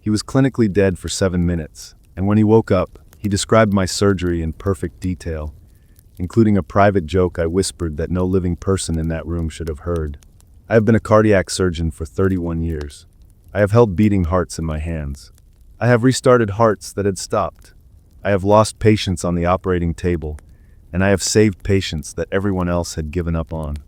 He was clinically dead for 7 minutes, and when he woke up, he described my surgery in perfect detail, including a private joke I whispered that no living person in that room should have heard. I have been a cardiac surgeon for 31 years. I have held beating hearts in my hands. I have restarted hearts that had stopped. I have lost patients on the operating table, and I have saved patients that everyone else had given up on.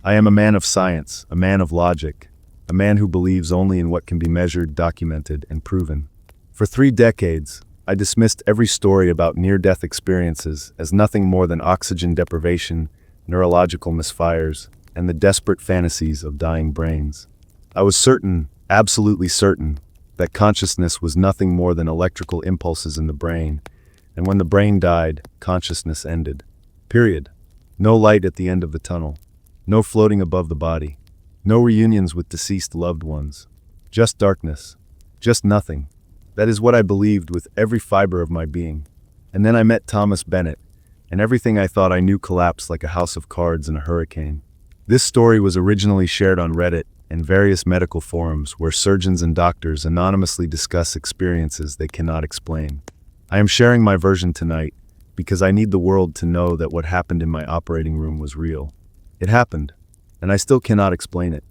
I am a man of science, a man of logic, a man who believes only in what can be measured, documented, and proven. For 3 decades, I dismissed every story about near-death experiences as nothing more than oxygen deprivation, neurological misfires, and the desperate fantasies of dying brains. I was certain, absolutely certain, that consciousness was nothing more than electrical impulses in the brain, and when the brain died, consciousness ended. Period. No light at the end of the tunnel. No floating above the body. No reunions with deceased loved ones. Just darkness. Just nothing. That is what I believed with every fiber of my being. And then I met Thomas Bennett, and everything I thought I knew collapsed like a house of cards in a hurricane. This story was originally shared on Reddit and various medical forums where surgeons and doctors anonymously discuss experiences they cannot explain. I am sharing my version tonight because I need the world to know that what happened in my operating room was real. It happened, and I still cannot explain it.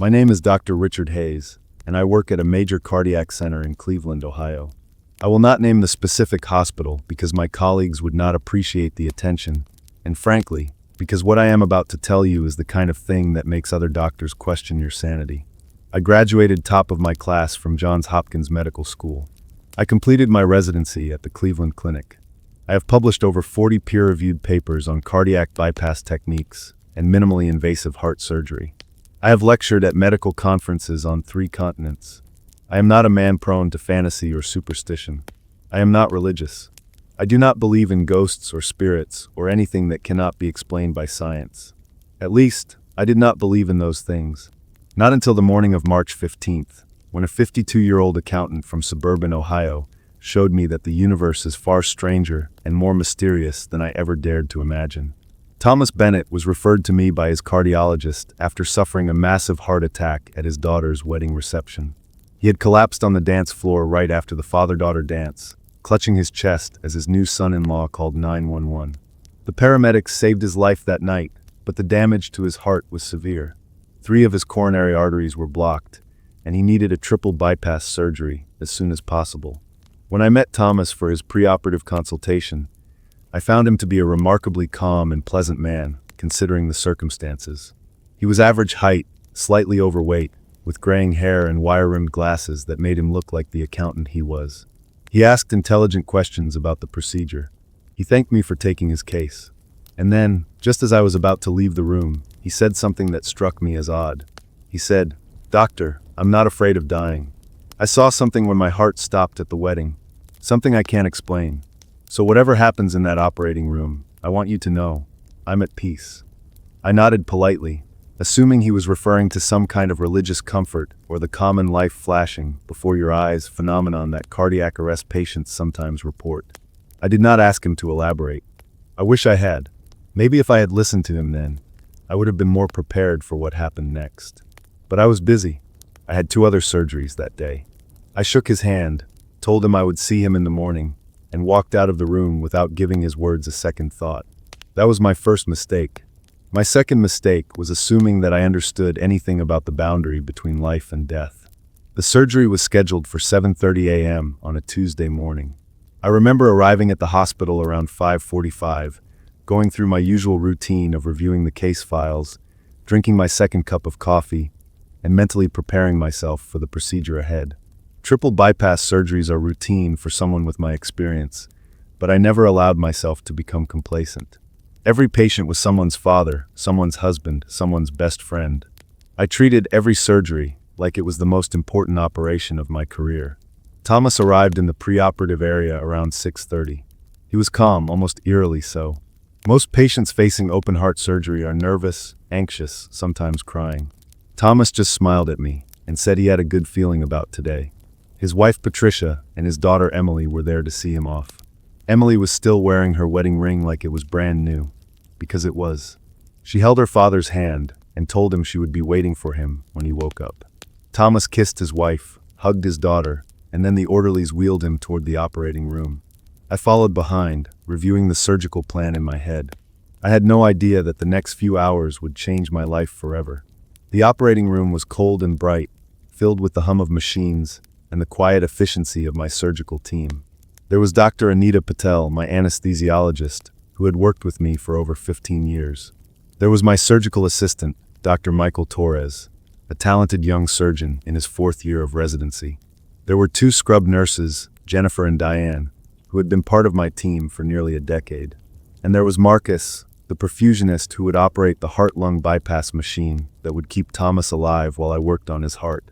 My name is Dr. Richard Hayes, and I work at a major cardiac center in Cleveland, Ohio. I will not name the specific hospital because my colleagues would not appreciate the attention, and frankly, because what I am about to tell you is the kind of thing that makes other doctors question your sanity. I graduated top of my class from Johns Hopkins Medical School. I completed my residency at the Cleveland Clinic. I have published over 40 peer-reviewed papers on cardiac bypass techniques and minimally invasive heart surgery. I have lectured at medical conferences on 3 continents. I am not a man prone to fantasy or superstition. I am not religious. I do not believe in ghosts or spirits or anything that cannot be explained by science. At least, I did not believe in those things. Not until the morning of March 15th, when a 52-year-old accountant from suburban Ohio showed me that the universe is far stranger and more mysterious than I ever dared to imagine. Thomas Bennett was referred to me by his cardiologist after suffering a massive heart attack at his daughter's wedding reception. He had collapsed on the dance floor right after the father-daughter dance, clutching his chest as his new son-in-law called 911. The paramedics saved his life that night, but the damage to his heart was severe. 3 of his coronary arteries were blocked, and he needed a triple bypass surgery as soon as possible. When I met Thomas for his preoperative consultation, I found him to be a remarkably calm and pleasant man, considering the circumstances. He was average height, slightly overweight, with graying hair and wire-rimmed glasses that made him look like the accountant he was. He asked intelligent questions about the procedure. He thanked me for taking his case. And then, just as I was about to leave the room, he said something that struck me as odd. He said, "Doctor, I'm not afraid of dying. I saw something when my heart stopped at the wedding. Something I can't explain. So whatever happens in that operating room, I want you to know, I'm at peace." I nodded politely, assuming he was referring to some kind of religious comfort or the common life flashing before your eyes phenomenon that cardiac arrest patients sometimes report. I did not ask him to elaborate. I wish I had. Maybe if I had listened to him then, I would have been more prepared for what happened next. But I was busy. I had 2 other surgeries that day. I shook his hand, told him I would see him in the morning, and walked out of the room without giving his words a second thought. That was my first mistake. My second mistake was assuming that I understood anything about the boundary between life and death. The surgery was scheduled for 7:30 a.m. on a Tuesday morning. I remember arriving at the hospital around 5:45, going through my usual routine of reviewing the case files, drinking my second cup of coffee, and mentally preparing myself for the procedure ahead. Triple bypass surgeries are routine for someone with my experience, but I never allowed myself to become complacent. Every patient was someone's father, someone's husband, someone's best friend. I treated every surgery like it was the most important operation of my career. Thomas arrived in the preoperative area around 6:30. He was calm, almost eerily so. Most patients facing open-heart surgery are nervous, anxious, sometimes crying. Thomas just smiled at me and said he had a good feeling about today. His wife Patricia and his daughter Emily were there to see him off. Emily was still wearing her wedding ring like it was brand new, because it was. She held her father's hand and told him she would be waiting for him when he woke up. Thomas kissed his wife, hugged his daughter, and then the orderlies wheeled him toward the operating room. I followed behind, reviewing the surgical plan in my head. I had no idea that the next few hours would change my life forever. The operating room was cold and bright, filled with the hum of machines and the quiet efficiency of my surgical team. There was Dr. Anita Patel, my anesthesiologist, who had worked with me for over 15 years. There was my surgical assistant, Dr. Michael Torres, a talented young surgeon in his 4th year of residency. There were 2 scrub nurses, Jennifer and Diane, who had been part of my team for nearly a decade. And there was Marcus, the perfusionist who would operate the heart-lung bypass machine that would keep Thomas alive while I worked on his heart.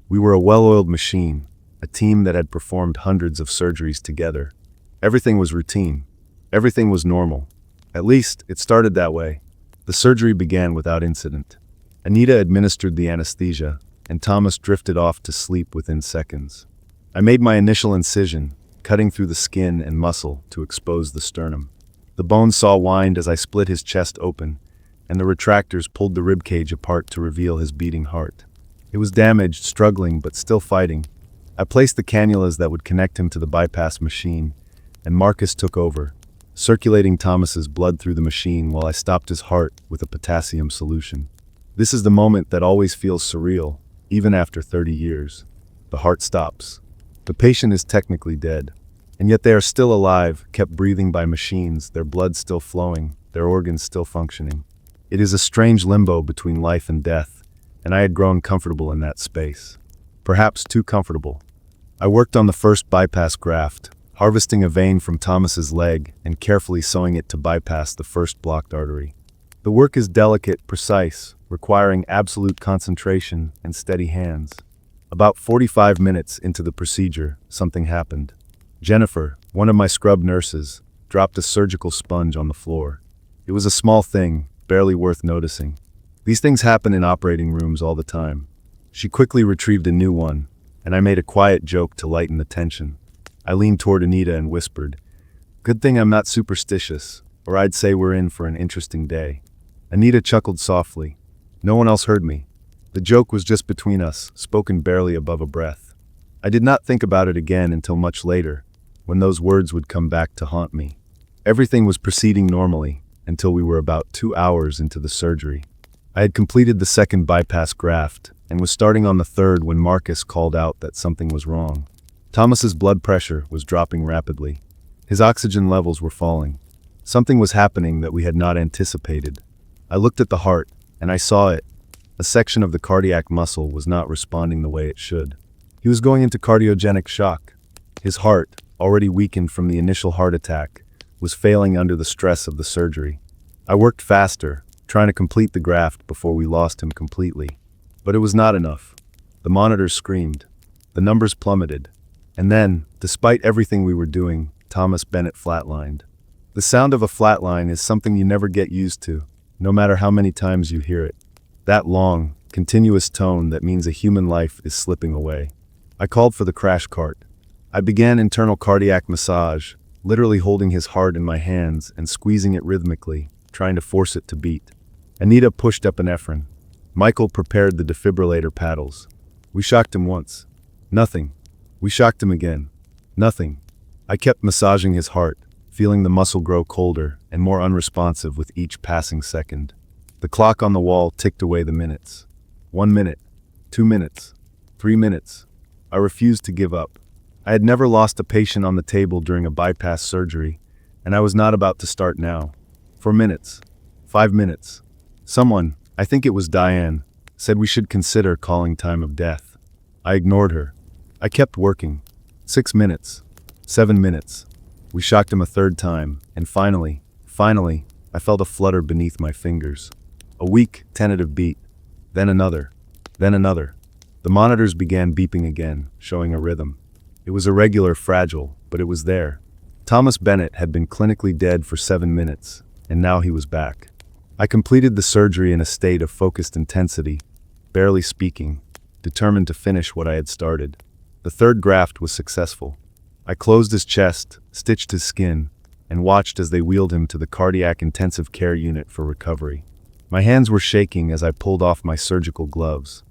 We were a well-oiled machine, a team that had performed hundreds of surgeries together. Everything was routine. Everything was normal. At least, it started that way. The surgery began without incident. Anita administered the anesthesia, and Thomas drifted off to sleep within seconds. I made my initial incision, cutting through the skin and muscle to expose the sternum. The bone saw whined as I split his chest open, and the retractors pulled the ribcage apart to reveal his beating heart. It was damaged, struggling, but still fighting. I placed the cannulas that would connect him to the bypass machine, and Marcus took over, circulating Thomas's blood through the machine while I stopped his heart with a potassium solution. This is the moment that always feels surreal, even after 30 years. The heart stops. The patient is technically dead, and yet they are still alive, kept breathing by machines, their blood still flowing, their organs still functioning. It is a strange limbo between life and death, and I had grown comfortable in that space. Perhaps too comfortable. I worked on the first bypass graft, harvesting a vein from Thomas's leg and carefully sewing it to bypass the first blocked artery. The work is delicate, precise, requiring absolute concentration and steady hands. About 45 minutes into the procedure, something happened. Jennifer, one of my scrub nurses, dropped a surgical sponge on the floor. It was a small thing, barely worth noticing. These things happen in operating rooms all the time. She quickly retrieved a new one, and I made a quiet joke to lighten the tension. I leaned toward Anita and whispered, "Good thing I'm not superstitious, or I'd say we're in for an interesting day." Anita chuckled softly. No one else heard me. The joke was just between us, spoken barely above a breath. I did not think about it again until much later, when those words would come back to haunt me. Everything was proceeding normally, until we were about 2 hours into the surgery. I had completed the second bypass graft, and was starting on the third when Marcus called out that something was wrong. Thomas's blood pressure was dropping rapidly. His oxygen levels were falling. Something was happening that we had not anticipated. I looked at the heart, and I saw it. A section of the cardiac muscle was not responding the way it should. He was going into cardiogenic shock. His heart, already weakened from the initial heart attack, was failing under the stress of the surgery. I worked faster, trying to complete the graft before we lost him completely. But it was not enough. The monitors screamed. The numbers plummeted. And then, despite everything we were doing, Thomas Bennett flatlined. The sound of a flatline is something you never get used to, no matter how many times you hear it. That long, continuous tone that means a human life is slipping away. I called for the crash cart. I began internal cardiac massage, literally holding his heart in my hands and squeezing it rhythmically, trying to force it to beat. Anita pushed epinephrine. Michael prepared the defibrillator paddles. We shocked him once. Nothing. We shocked him again. Nothing. I kept massaging his heart, feeling the muscle grow colder and more unresponsive with each passing second. The clock on the wall ticked away the minutes. 1 minute, 2 minutes, 3 minutes. I refused to give up. I had never lost a patient on the table during a bypass surgery, and I was not about to start now. 4 minutes, 5 minutes. Someone, I think it was Diane, said we should consider calling time of death. I ignored her. I kept working. 6 minutes, 7 minutes. We shocked him a third time, and finally, I felt a flutter beneath my fingers. A weak, tentative beat. Then another. Then another. The monitors began beeping again, showing a rhythm. It was irregular, fragile, but it was there. Thomas Bennett had been clinically dead for 7 minutes, and now he was back. I completed the surgery in a state of focused intensity, barely speaking, determined to finish what I had started. The third graft was successful. I closed his chest, stitched his skin, and watched as they wheeled him to the cardiac intensive care unit for recovery. My hands were shaking as I pulled off my surgical gloves.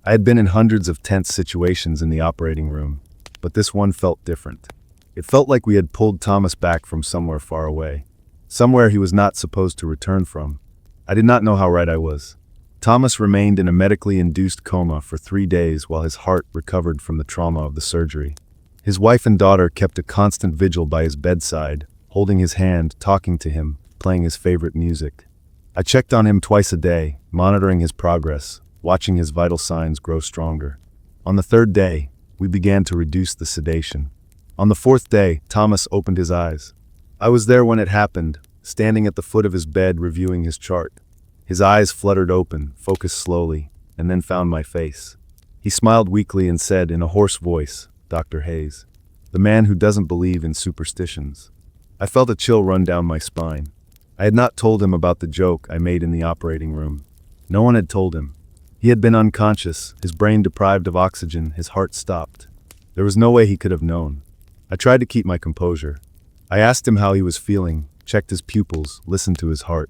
I had been in hundreds of tense situations in the operating room, but this one felt different. It felt like we had pulled Thomas back from somewhere far away. Somewhere he was not supposed to return from. I did not know how right I was. Thomas remained in a medically induced coma for 3 days while his heart recovered from the trauma of the surgery. His wife and daughter kept a constant vigil by his bedside, holding his hand, talking to him, playing his favorite music. I checked on him twice a day, monitoring his progress, watching his vital signs grow stronger. On the 3rd day, we began to reduce the sedation. On the 4th day, Thomas opened his eyes. I was there when it happened, standing at the foot of his bed reviewing his chart. His eyes fluttered open, focused slowly, and then found my face. He smiled weakly and said in a hoarse voice, "Dr. Hayes, the man who doesn't believe in superstitions." I felt a chill run down my spine. I had not told him about the joke I made in the operating room. No one had told him. He had been unconscious, his brain deprived of oxygen, his heart stopped. There was no way he could have known. I tried to keep my composure. I asked him how he was feeling, checked his pupils, listened to his heart.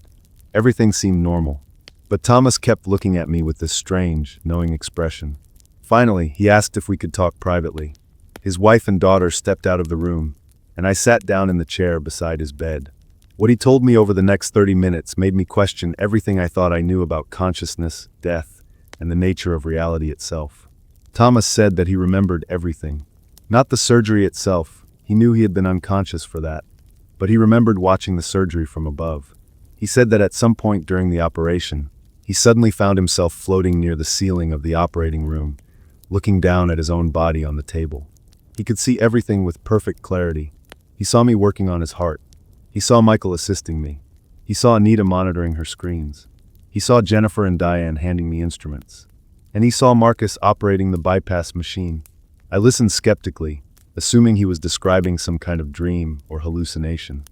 Everything seemed normal. But Thomas kept looking at me with this strange, knowing expression. Finally, he asked if we could talk privately. His wife and daughter stepped out of the room, and I sat down in the chair beside his bed. What he told me over the next 30 minutes made me question everything I thought I knew about consciousness, death, and the nature of reality itself. Thomas said that he remembered everything. Not the surgery itself, he knew he had been unconscious for that, but he remembered watching the surgery from above. He said that at some point during the operation, he suddenly found himself floating near the ceiling of the operating room, looking down at his own body on the table. He could see everything with perfect clarity. He saw me working on his heart. He saw Michael assisting me. He saw Anita monitoring her screens. He saw Jennifer and Diane handing me instruments. And he saw Marcus operating the bypass machine. I listened skeptically, assuming he was describing some kind of dream or hallucination.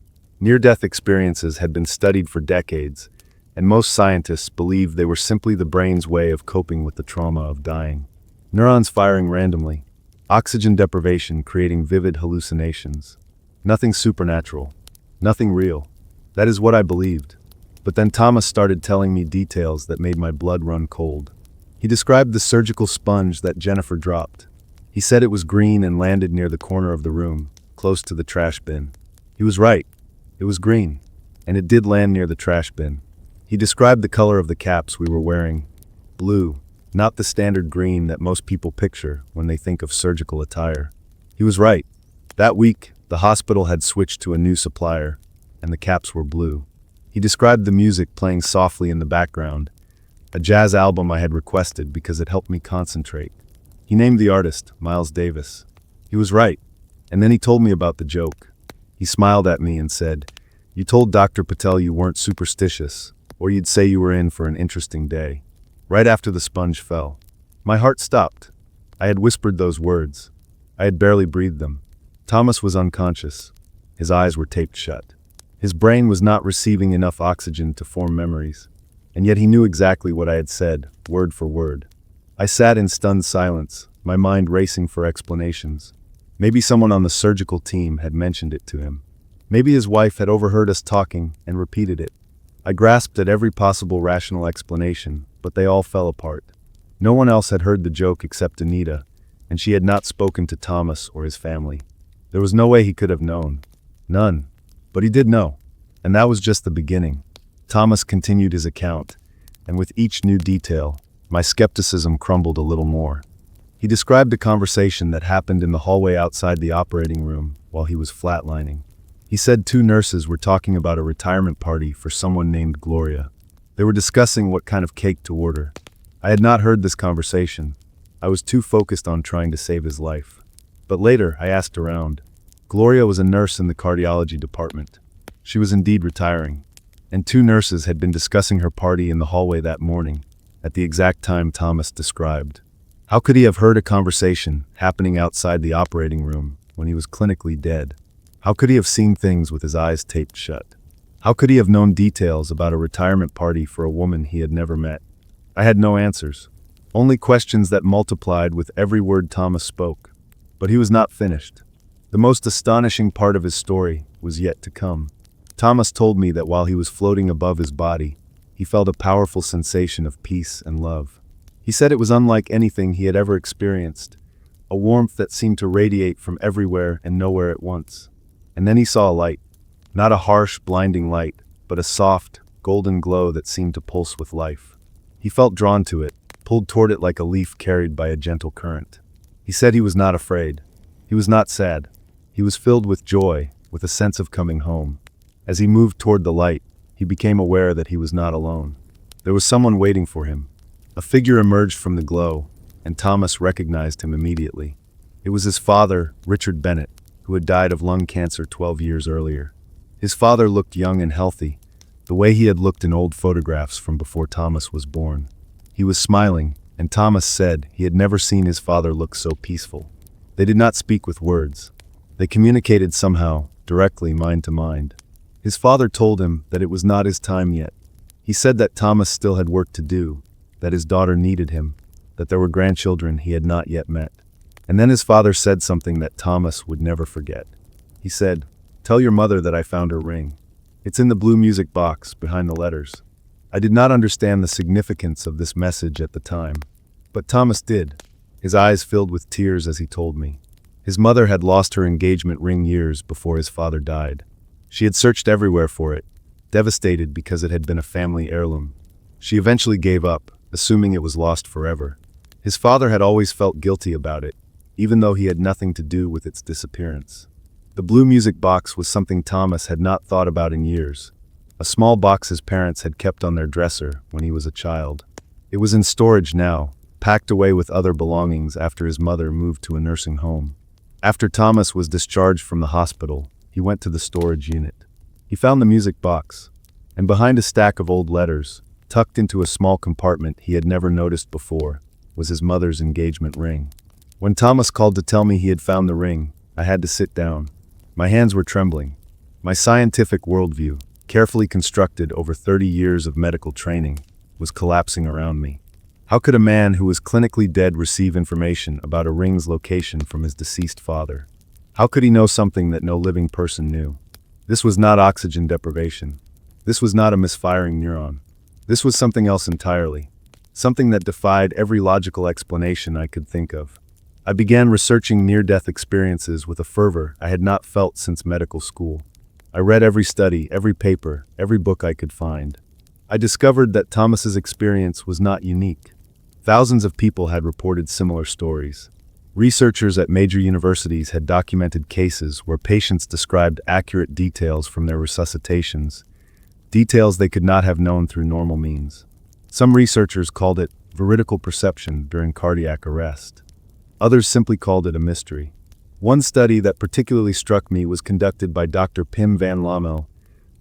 Near-death experiences had been studied for decades, and most scientists believed they were simply the brain's way of coping with the trauma of dying. Neurons firing randomly, oxygen deprivation creating vivid hallucinations. Nothing supernatural, nothing real. That is what I believed. But then Thomas started telling me details that made my blood run cold. He described the surgical sponge that Jennifer dropped. He said it was green and landed near the corner of the room, close to the trash bin. He was right. It was green, and it did land near the trash bin. He described the color of the caps we were wearing. Blue, not the standard green that most people picture when they think of surgical attire. He was right. That week, the hospital had switched to a new supplier, and the caps were blue. He described the music playing softly in the background, a jazz album I had requested because it helped me concentrate. He named the artist, Miles Davis. He was right, and then he told me about the joke. He smiled at me and said, "You told Dr. Patel you weren't superstitious, or you'd say you were in for an interesting day." Right after the sponge fell, my heart stopped. I had whispered those words. I had barely breathed them. Thomas was unconscious. His eyes were taped shut. His brain was not receiving enough oxygen to form memories, and yet he knew exactly what I had said, word for word. I sat in stunned silence, my mind racing for explanations. Maybe someone on the surgical team had mentioned it to him. Maybe his wife had overheard us talking and repeated it. I grasped at every possible rational explanation, but they all fell apart. No one else had heard the joke except Anita, and she had not spoken to Thomas or his family. There was no way he could have known. None. But he did know. And that was just the beginning. Thomas continued his account, and with each new detail, my skepticism crumbled a little more. He described a conversation that happened in the hallway outside the operating room while he was flatlining. He said 2 nurses were talking about a retirement party for someone named Gloria. They were discussing what kind of cake to order. I had not heard this conversation. I was too focused on trying to save his life. But later, I asked around. Gloria was a nurse in the cardiology department. She was indeed retiring, and 2 nurses had been discussing her party in the hallway that morning, at the exact time Thomas described. How could he have heard a conversation happening outside the operating room when he was clinically dead? How could he have seen things with his eyes taped shut? How could he have known details about a retirement party for a woman he had never met? I had no answers, only questions that multiplied with every word Thomas spoke. But he was not finished. The most astonishing part of his story was yet to come. Thomas told me that while he was floating above his body, he felt a powerful sensation of peace and love. He said it was unlike anything he had ever experienced, a warmth that seemed to radiate from everywhere and nowhere at once. And then he saw a light. Not a harsh, blinding light, but a soft, golden glow that seemed to pulse with life. He felt drawn to it, pulled toward it like a leaf carried by a gentle current. He said he was not afraid. He was not sad. He was filled with joy, with a sense of coming home. As he moved toward the light, he became aware that he was not alone. There was someone waiting for him. A figure emerged from the glow, and Thomas recognized him immediately. It was his father, Richard Bennett, who had died of lung cancer 12 years earlier. His father looked young and healthy, the way he had looked in old photographs from before Thomas was born. He was smiling, and Thomas said he had never seen his father look so peaceful. They did not speak with words. They communicated somehow, directly, mind to mind. His father told him that it was not his time yet. He said that Thomas still had work to do, that his daughter needed him, that there were grandchildren he had not yet met. And then his father said something that Thomas would never forget. He said, "Tell your mother that I found her ring. It's in the blue music box, behind the letters." I did not understand the significance of this message at the time, but Thomas did. His eyes filled with tears as he told me. His mother had lost her engagement ring years before his father died. She had searched everywhere for it, devastated because it had been a family heirloom. She eventually gave up, assuming it was lost forever. His father had always felt guilty about it, even though he had nothing to do with its disappearance. The blue music box was something Thomas had not thought about in years. A small box his parents had kept on their dresser when he was a child. It was in storage now, packed away with other belongings after his mother moved to a nursing home. After Thomas was discharged from the hospital, he went to the storage unit. He found the music box, and behind a stack of old letters, tucked into a small compartment he had never noticed before, was his mother's engagement ring. When Thomas called to tell me he had found the ring, I had to sit down. My hands were trembling. My scientific worldview, carefully constructed over 30 years of medical training, was collapsing around me. How could a man who was clinically dead receive information about a ring's location from his deceased father? How could he know something that no living person knew? This was not oxygen deprivation. This was not a misfiring neuron. This was something else entirely. Something that defied every logical explanation I could think of. I began researching near-death experiences with a fervor I had not felt since medical school. I read every study, every paper, every book I could find. I discovered that Thomas's experience was not unique. Thousands of people had reported similar stories. Researchers at major universities had documented cases where patients described accurate details from their resuscitations, details they could not have known through normal means. Some researchers called it veridical perception during cardiac arrest. Others simply called it a mystery. One study that particularly struck me was conducted by Dr. Pim van Lommel,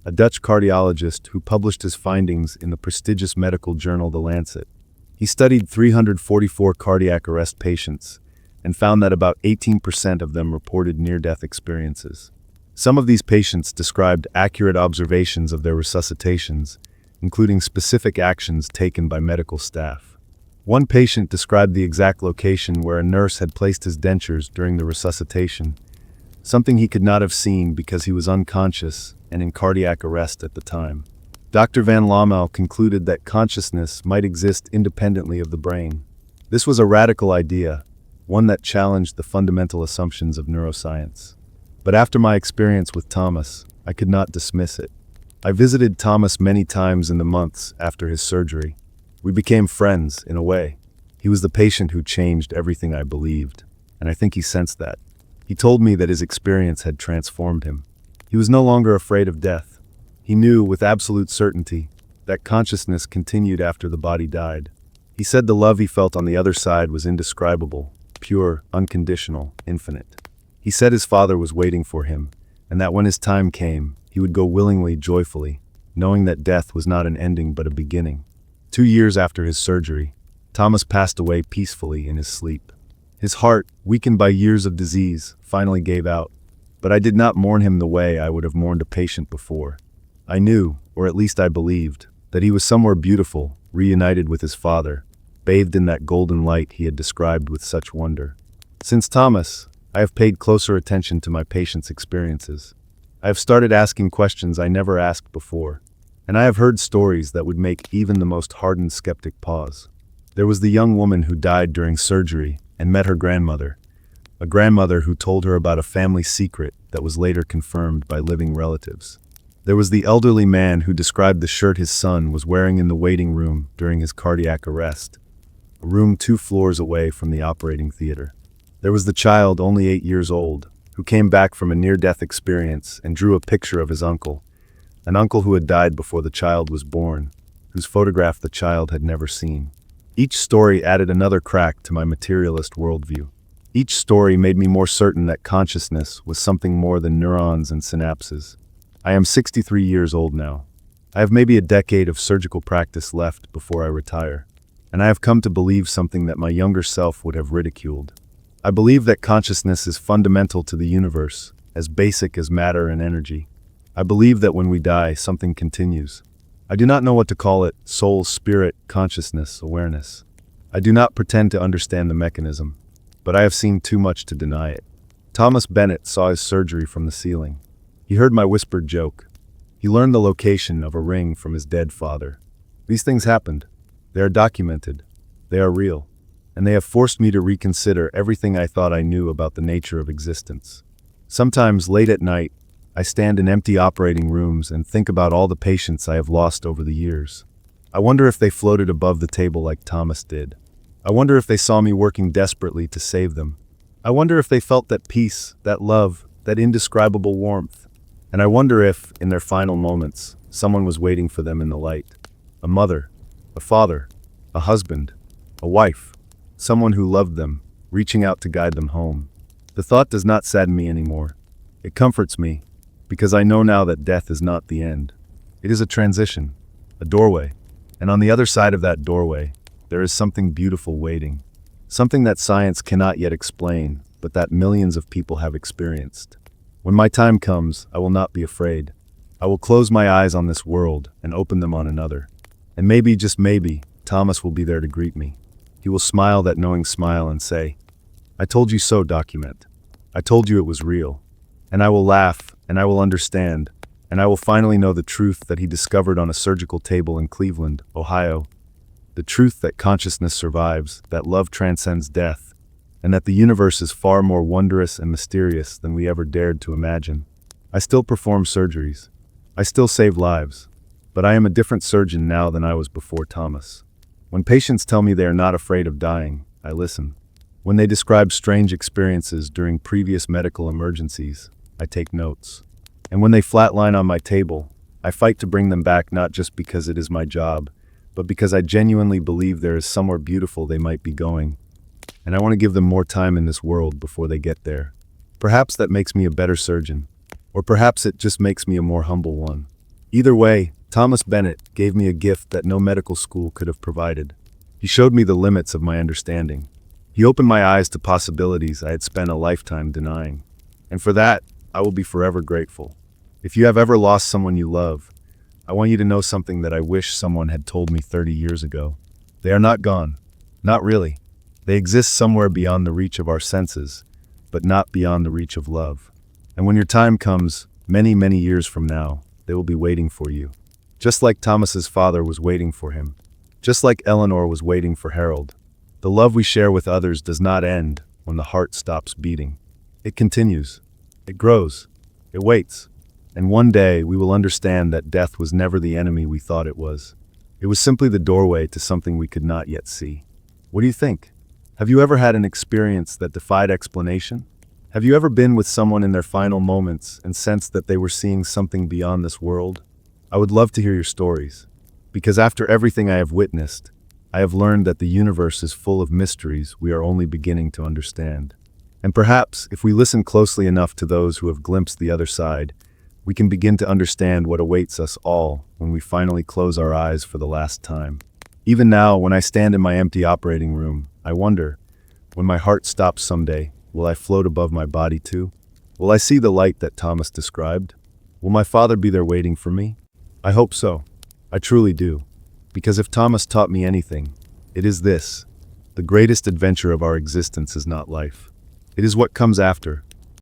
a Dutch cardiologist who published his findings in the prestigious medical journal The Lancet. He studied 344 cardiac arrest patients and found that about 18% of them reported near-death experiences. Some of these patients described accurate observations of their resuscitations, including specific actions taken by medical staff. One patient described the exact location where a nurse had placed his dentures during the resuscitation, something he could not have seen because he was unconscious and in cardiac arrest at the time. Dr. van Lommel concluded that consciousness might exist independently of the brain. This was a radical idea, one that challenged the fundamental assumptions of neuroscience. But after my experience with Thomas, I could not dismiss it. I visited Thomas many times in the months after his surgery. We became friends, in a way. He was the patient who changed everything I believed, and I think he sensed that. He told me that his experience had transformed him. He was no longer afraid of death. He knew with absolute certainty that consciousness continued after the body died. He said the love he felt on the other side was indescribable, pure, unconditional, infinite. He said his father was waiting for him, and that when his time came, he would go willingly, joyfully, knowing that death was not an ending but a beginning. 2 years after his surgery, Thomas passed away peacefully in his sleep. His heart, weakened by years of disease, finally gave out, but I did not mourn him the way I would have mourned a patient before. I knew, or at least I believed, that he was somewhere beautiful, reunited with his father, bathed in that golden light he had described with such wonder. Since Thomas, I have paid closer attention to my patients' experiences. I have started asking questions I never asked before, and I have heard stories that would make even the most hardened skeptic pause. There was the young woman who died during surgery and met her grandmother, a grandmother who told her about a family secret that was later confirmed by living relatives. There was the elderly man who described the shirt his son was wearing in the waiting room during his cardiac arrest, a room 2 floors away from the operating theater. There was the child, only 8 years old, who came back from a near-death experience and drew a picture of his uncle, an uncle who had died before the child was born, whose photograph the child had never seen. Each story added another crack to my materialist worldview. Each story made me more certain that consciousness was something more than neurons and synapses. I am 63 years old now. I have maybe a decade of surgical practice left before I retire, and I have come to believe something that my younger self would have ridiculed. I believe that consciousness is fundamental to the universe, as basic as matter and energy. I believe that when we die, something continues. I do not know what to call it: soul, spirit, consciousness, awareness. I do not pretend to understand the mechanism, but I have seen too much to deny it. Thomas Bennett saw his surgery from the ceiling. He heard my whispered joke. He learned the location of a ring from his dead father. These things happened. They are documented. They are real. And they have forced me to reconsider everything I thought I knew about the nature of existence. Sometimes, late at night, I stand in empty operating rooms and think about all the patients I have lost over the years. I wonder if they floated above the table like Thomas did. I wonder if they saw me working desperately to save them. I wonder if they felt that peace, that love, that indescribable warmth. And I wonder if, in their final moments, someone was waiting for them in the light. A mother, a father, a husband, a wife, someone who loved them, reaching out to guide them home. The thought does not sadden me anymore. It comforts me, because I know now that death is not the end. It is a transition, a doorway, and on the other side of that doorway, there is something beautiful waiting. Something that science cannot yet explain, but that millions of people have experienced. When my time comes, I will not be afraid. I will close my eyes on this world and open them on another. And maybe, just maybe, Thomas will be there to greet me. He will smile that knowing smile and say, "I told you so, document. I told you it was real." And I will laugh, and I will understand, and I will finally know the truth that he discovered on a surgical table in Cleveland, Ohio. The truth that consciousness survives, that love transcends death, and that the universe is far more wondrous and mysterious than we ever dared to imagine. I still perform surgeries. I still save lives. But I am a different surgeon now than I was before Thomas. When patients tell me they are not afraid of dying, I listen. When they describe strange experiences during previous medical emergencies, I take notes. And when they flatline on my table, I fight to bring them back, not just because it is my job, but because I genuinely believe there is somewhere beautiful they might be going. And I want to give them more time in this world before they get there. Perhaps that makes me a better surgeon, or perhaps it just makes me a more humble one. Either way, Thomas Bennett gave me a gift that no medical school could have provided. He showed me the limits of my understanding. He opened my eyes to possibilities I had spent a lifetime denying. And for that, I will be forever grateful. If you have ever lost someone you love, I want you to know something that I wish someone had told me 30 years ago. They are not gone. Not really. They exist somewhere beyond the reach of our senses, but not beyond the reach of love. And when your time comes, many, many years from now, they will be waiting for you. Just like Thomas's father was waiting for him. Just like Eleanor was waiting for Harold. The love we share with others does not end when the heart stops beating. It continues. It grows. It waits. And one day we will understand that death was never the enemy we thought it was. It was simply the doorway to something we could not yet see. What do you think? Have you ever had an experience that defied explanation? Have you ever been with someone in their final moments and sensed that they were seeing something beyond this world? I would love to hear your stories, because after everything I have witnessed, I have learned that the universe is full of mysteries we are only beginning to understand. And perhaps, if we listen closely enough to those who have glimpsed the other side, we can begin to understand what awaits us all when we finally close our eyes for the last time. Even now, when I stand in my empty operating room, I wonder, when my heart stops someday, will I float above my body too? Will I see the light that Thomas described? Will my father be there waiting for me? I hope so. I truly do. Because if Thomas taught me anything, it is this: the greatest adventure of our existence is not life. It is what comes after,